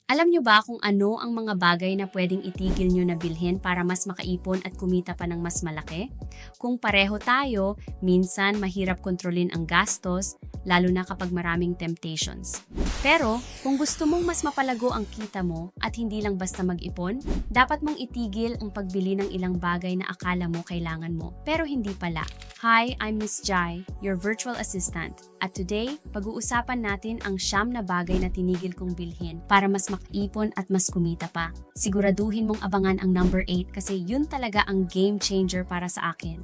Alam nyo ba kung ano ang mga bagay na pwedeng itigil nyo na bilhin para mas makaipon at kumita pa ng mas malaki? Kung pareho tayo, minsan mahirap kontrolin ang gastos, lalo na kapag maraming temptations. Pero kung gusto mong mas mapalago ang kita mo at hindi lang basta mag-ipon, dapat mong itigil ang pagbili ng ilang bagay na akala mo kailangan mo, pero hindi pala. Hi, I'm Miss Jai, your virtual assistant. At today, pag-uusapan natin ang 9 na bagay na tinigil kong bilhin para mas makaipon at mas kumita pa. Siguraduhin mong abangan ang number 8 kasi yun talaga ang game changer para sa akin.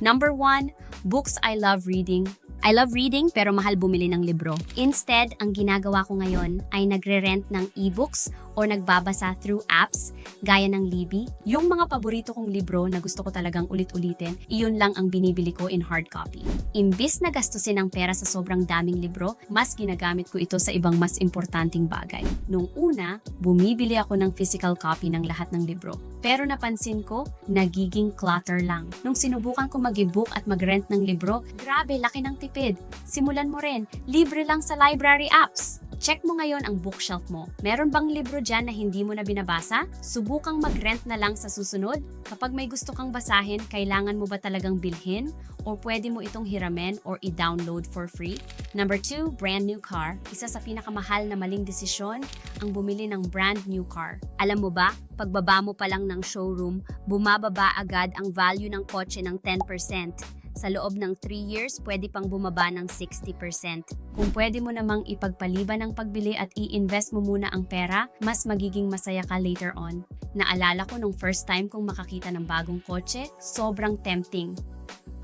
Number 1, books I love reading. I love reading pero mahal bumili ng libro. Instead, ang ginagawa ko ngayon ay nagre-rent ng e-books o nagbabasa through apps gaya ng Libby. Yung mga paborito kong libro na gusto ko talagang ulit-ulitin, iyon lang ang binibili ko in hard copy. Imbis na gastusin ang pera sa sobrang daming libro, mas ginagamit ko ito sa ibang mas importanteng bagay. Nung una, bumibili ako ng physical copy ng lahat ng libro. Pero napansin ko, nagiging clutter lang. Nung sinubukan ko mag-e-book at mag-rent ng libro, grabe, laki ng tipid. Simulan mo rin, libre lang sa library apps. Check mo ngayon ang bookshelf mo. Meron bang libro dyan na hindi mo na binabasa? Subukang mag-rent na lang sa susunod. Kapag may gusto kang basahin, kailangan mo ba talagang bilhin? O pwede mo itong hiramen or i-download for free? Number 2, brand new car. Isa sa pinakamahal na maling desisyon, ang bumili ng brand new car. Alam mo ba, pagbaba mo pa lang ng showroom, bumababa agad ang value ng kotse ng 10%. Sa loob ng 3 years, pwede pang bumaba ng 60%. Kung pwede mo namang ipagpaliban ang pagbili at i-invest mo muna ang pera, mas magiging masaya ka later on. Naalala ko nung first time kong makakita ng bagong kotse, sobrang tempting.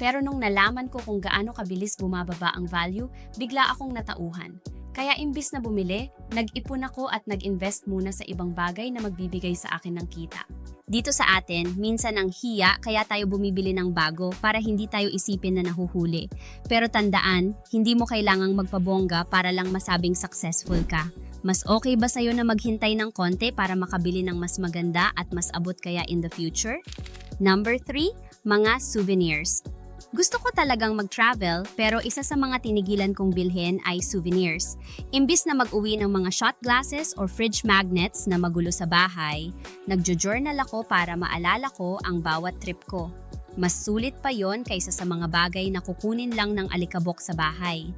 Pero nung nalaman ko kung gaano kabilis bumababa ang value, bigla akong natauhan. Kaya imbis na bumili, nag-ipon ako at nag-invest muna sa ibang bagay na magbibigay sa akin ng kita. Dito sa atin, minsan ang hiya kaya tayo bumibili ng bago para hindi tayo isipin na nahuhuli. Pero tandaan, hindi mo kailangang magpabongga para lang masabing successful ka. Mas okay ba sa'yo na maghintay ng konti para makabili ng mas maganda at mas abot kaya in the future? Number 3, mga souvenirs. Gusto ko talagang mag-travel pero isa sa mga tinigilan kong bilhin ay souvenirs. Imbis na mag-uwi ng mga shot glasses or fridge magnets na magulo sa bahay, nagjo-journal ako para maalala ko ang bawat trip ko. Mas sulit pa yon kaysa sa mga bagay na kukunin lang ng alikabok sa bahay.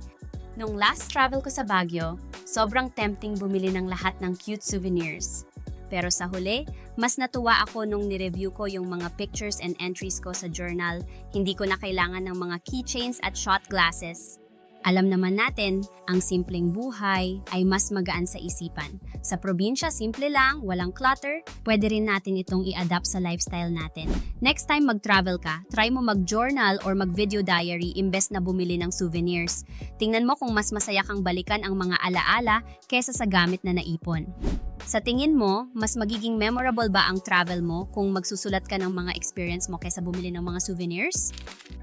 Nung last travel ko sa Baguio, sobrang tempting bumili ng lahat ng cute souvenirs. Pero sa huli, mas natuwa ako nung nireview ko yung mga pictures and entries ko sa journal. Hindi ko na kailangan ng mga keychains at shot glasses. Alam naman natin, ang simpleng buhay ay mas magaan sa isipan. Sa probinsya, simple lang, walang clutter, pwede rin natin itong i-adapt sa lifestyle natin. Next time mag-travel ka, try mo mag-journal or mag-video diary imbes na bumili ng souvenirs. Tingnan mo kung mas masaya kang balikan ang mga alaala kesa sa gamit na naipon. Sa tingin mo, mas magiging memorable ba ang travel mo kung magsusulat ka ng mga experience mo kaysa bumili ng mga souvenirs?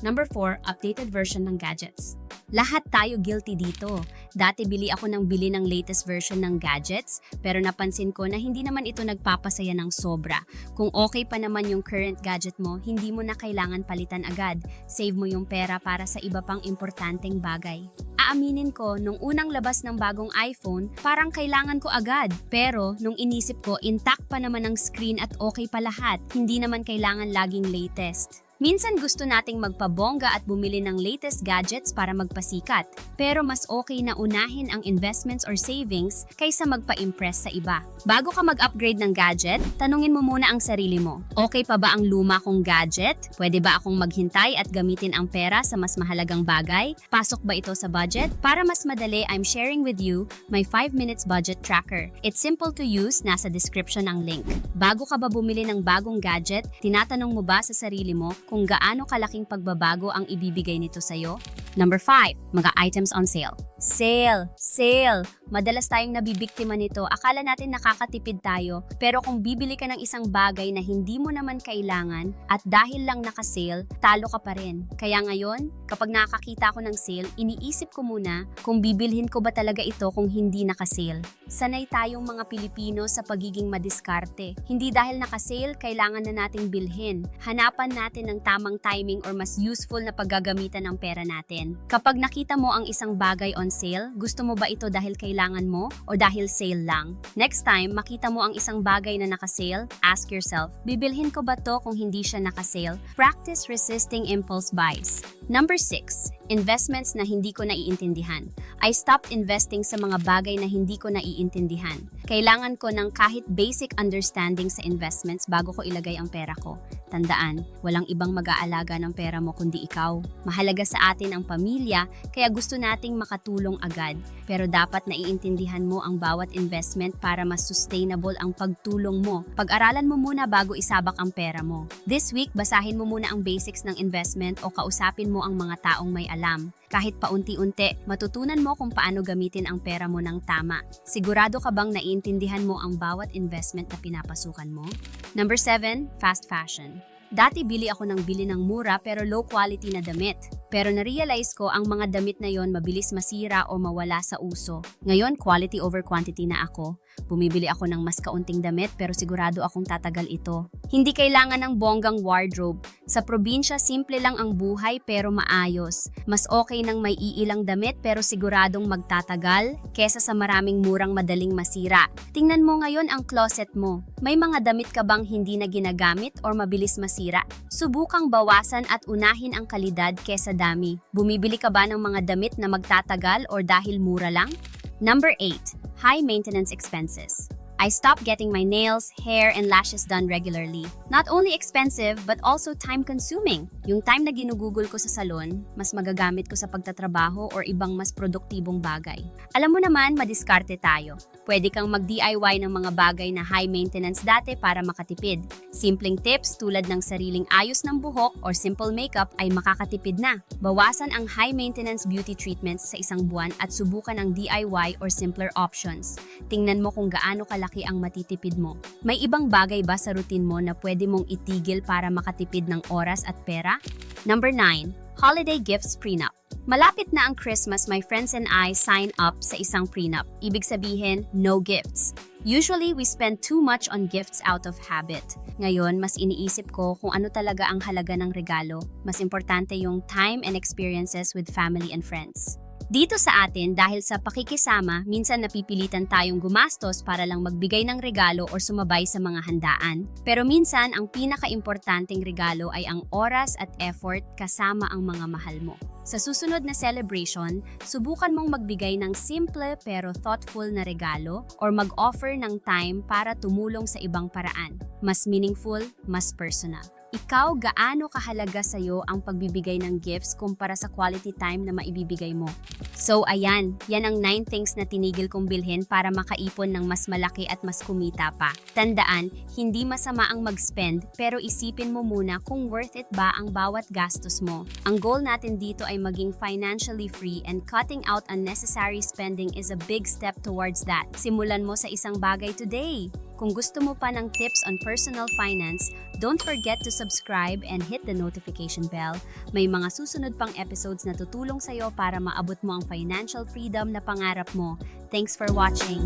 Number 4, updated version ng gadgets. Lahat tayo guilty dito. Dati bili ako ng bili ng latest version ng gadgets, pero napansin ko na hindi naman ito nagpapasaya ng sobra. Kung okay pa naman yung current gadget mo, hindi mo na kailangan palitan agad. Save mo yung pera para sa iba pang importanteng bagay. Aaminin ko, nung unang labas ng bagong iPhone, parang kailangan ko agad. Pero nung inisip ko, intact pa naman ang screen at okay pa lahat. Hindi naman kailangan laging latest. Minsan gusto nating magpabongga at bumili ng latest gadgets para magpasikat. Pero mas okay na unahin ang investments or savings kaysa magpa-impress sa iba. Bago ka mag-upgrade ng gadget, tanungin mo muna ang sarili mo. Okay pa ba ang luma kong gadget? Pwede ba akong maghintay at gamitin ang pera sa mas mahalagang bagay? Pasok ba ito sa budget? Para mas madali, I'm sharing with you my 5 minutes budget tracker. It's simple to use, nasa description ang link. Bago ka ba bumili ng bagong gadget, tinatanong mo ba sa sarili mo kung gaano kalaking pagbabago ang ibibigay nito sa'yo? Number 5, mga items on sale. Sale! Sale! Madalas tayong nabibiktima nito. Akala natin nakakatipid tayo, pero kung bibili ka ng isang bagay na hindi mo naman kailangan at dahil lang naka-sale, talo ka pa rin. Kaya ngayon, kapag nakakita ako ng sale, iniisip ko muna kung bibilhin ko ba talaga ito kung hindi naka-sale. Sanay tayong mga Pilipino sa pagiging madiskarte. Hindi dahil naka-sale, kailangan na nating bilhin. Hanapan natin ng tamang timing or mas useful na paggagamitan ng pera natin. Kapag nakita mo ang isang bagay on on sale? Gusto mo ba ito dahil kailangan mo o dahil sale lang? Next time, makita mo ang isang bagay na naka-sale, ask yourself, bibilhin ko ba to kung hindi siya naka-sale? Practice resisting impulse buys. Number 6. Investments na hindi ko naiintindihan. I stopped investing sa mga bagay na hindi ko naiintindihan. Kailangan ko ng kahit basic understanding sa investments bago ko ilagay ang pera ko. Tandaan, walang ibang mag-aalaga ng pera mo kundi ikaw. Mahalaga sa atin ang pamilya, kaya gusto nating makatulong agad. Pero dapat naiintindihan mo ang bawat investment para mas sustainable ang pagtulong mo. Pag-aralan mo muna bago isabak ang pera mo. This week, basahin mo muna ang basics ng investment o kausapin mo ang mga taong may alam. Kahit paunti-unti, matutunan mo kung paano gamitin ang pera mo ng tama. Sigurado ka bang naiintindihan mo ang bawat investment na pinapasukan mo? Number 7, fast fashion. Dati bili ako ng bili ng mura pero low quality na damit. Pero na-realize ko ang mga damit na yon mabilis masira o mawala sa uso. Ngayon, quality over quantity na ako. Bumibili ako ng mas kaunting damit pero sigurado akong tatagal ito. Hindi kailangan ng bonggang wardrobe. Sa probinsya, simple lang ang buhay pero maayos. Mas okay nang may iilang damit pero siguradong magtatagal kesa sa maraming murang madaling masira. Tingnan mo ngayon ang closet mo. May mga damit ka bang hindi na ginagamit or mabilis masira? Subukang bawasan at unahin ang kalidad kesa dami. Bumibili ka ba ng mga damit na magtatagal or dahil mura lang? Number 8. High maintenance expenses. I stopped getting my nails, hair, and lashes done regularly. Not only expensive, but also time-consuming. Yung time na ginugugol ko sa salon, mas magagamit ko sa pagtatrabaho or ibang mas produktibong bagay. Alam mo naman, madiskarte tayo. Pwede kang mag-DIY ng mga bagay na high maintenance dati para makatipid. Simpleng tips tulad ng sariling ayos ng buhok or simple makeup ay makakatipid na. Bawasan ang high maintenance beauty treatments sa isang buwan at subukan ang DIY or simpler options. Tingnan mo kung gaano kalaki ang matitipid mo. May ibang bagay ba sa routine mo na pwede mong itigil para makatipid ng oras at pera? Number 9. Holiday gifts prenup. Malapit na ang Christmas, my friends and I sign up sa isang prenup. Ibig sabihin, no gifts. Usually, we spend too much on gifts out of habit. Ngayon, mas iniisip ko kung ano talaga ang halaga ng regalo. Mas importante yung time and experiences with family and friends. Dito sa atin, dahil sa pakikisama, minsan napipilitan tayong gumastos para lang magbigay ng regalo o sumabay sa mga handaan. Pero minsan, ang pinaka-importanting regalo ay ang oras at effort kasama ang mga mahal mo. Sa susunod na celebration, subukan mong magbigay ng simple pero thoughtful na regalo or mag-offer ng time para tumulong sa ibang paraan. Mas meaningful, mas personal. Ikaw, gaano kahalaga sa'yo ang pagbibigay ng gifts kumpara sa quality time na maibibigay mo? So ayan, yan ang 9 things na tinigil kong bilhin para makaipon ng mas malaki at mas kumita pa. Tandaan, hindi masama ang mag-spend pero isipin mo muna kung worth it ba ang bawat gastos mo. Ang goal natin dito ay maging financially free and cutting out unnecessary spending is a big step towards that. Simulan mo sa isang bagay today. Kung gusto mo pa ng tips on personal finance, don't forget to subscribe and hit the notification bell. May mga susunod pang episodes na tutulong sa'yo para maabot mo ang financial freedom na pangarap mo. Thanks for watching!